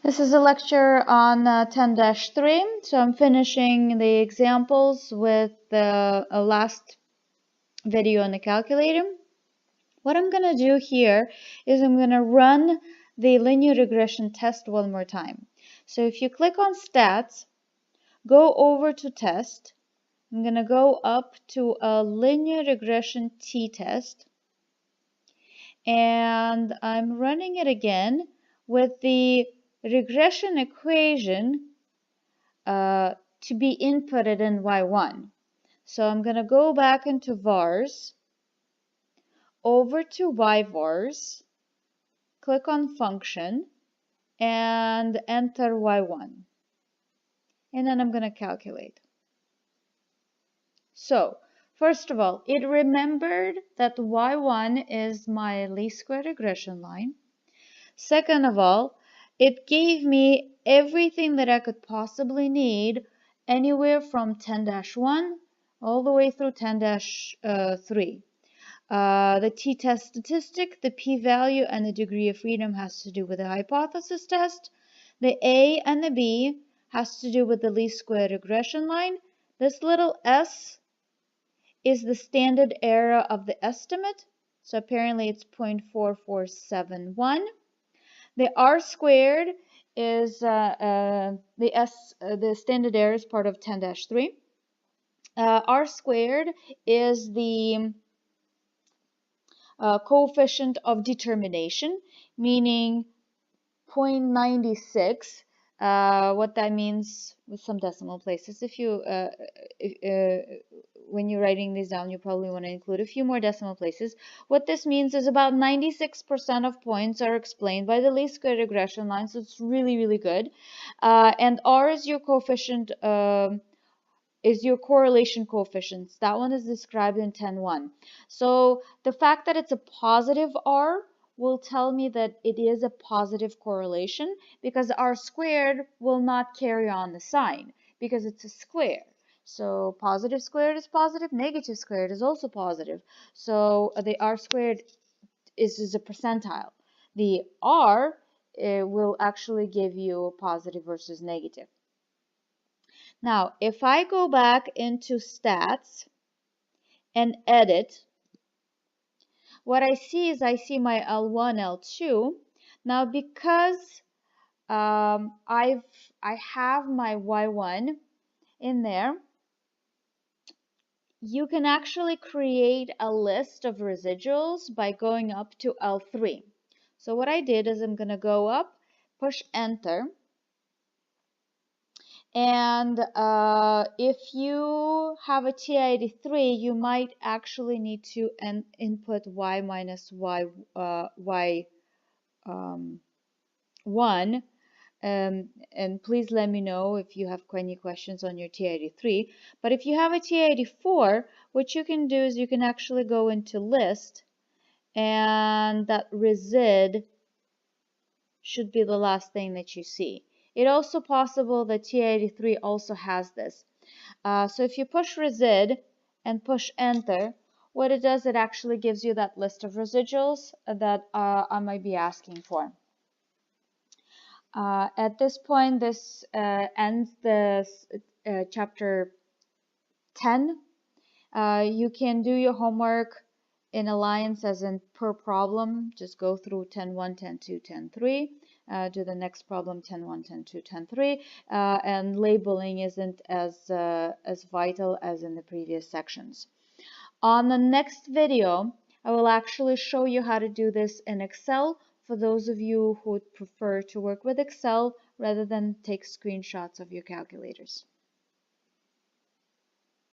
This is a lecture on 10-3, so I'm finishing the examples with the last video on the calculator. What I'm going to do here is I'm going to run the linear regression test one more time. So if you click on Stats, go over to Test. I'm going to go up to a linear regression t-test, and I'm running it again with the regression equation to be inputted in Y1. So I'm going to go back into vars, over to yvars, click on function, and enter Y1. And then I'm going to calculate. So, first of all, it remembered that Y1 is my least square regression line. Second of all, it gave me everything that I could possibly need, anywhere from 10-1 all the way through 10-3. The t-test statistic, the p-value, and the degree of freedom has to do with the hypothesis test. The a and the b has to do with the least square regression line. This little s is the standard error of the estimate, so apparently it's 0.4471. The r squared is the standard error is part of 10-3. R squared is the coefficient of determination, meaning 0.96. What that means with some decimal places. If you when you're writing these down, you probably want to include a few more decimal places. What this means is about 96% of points are explained by the least square regression line, so it's really, really good. And R is your coefficient, is your correlation coefficients. That one is described in 10-1. So the fact that it's a positive R will tell me that it is a positive correlation, because R squared will not carry on the sign because it's a square. So positive squared is positive, negative squared is also positive. So the R squared is a percentile. The R will actually give you positive versus negative. Now, if I go back into stats and edit, what I see is I see my L1, L2. Now, because I have my Y1 in there, you can actually create a list of residuals by going up to L3. So what I did is I'm going to go up, push enter, and if you have a TI-83, you might actually need to input Y minus Y1. And please let me know if you have any questions on your TI-83. But if you have a TI-84, what you can do is you can actually go into list, and that resid should be the last thing that you see. It's also possible that TI-83 also has this. So if you push resid and push enter, what it does, it actually gives you that list of residuals that I might be asking for. At this point, this ends the chapter 10. You can do your homework in alliance, as in per problem. Just go through 10-1, 10-2, 10-3. Do the next problem 10-1, 10-2, 10-3. And labeling isn't as vital as in the previous sections. On the next video, I will actually show you how to do this in Excel, for those of you who would prefer to work with Excel rather than take screenshots of your calculators.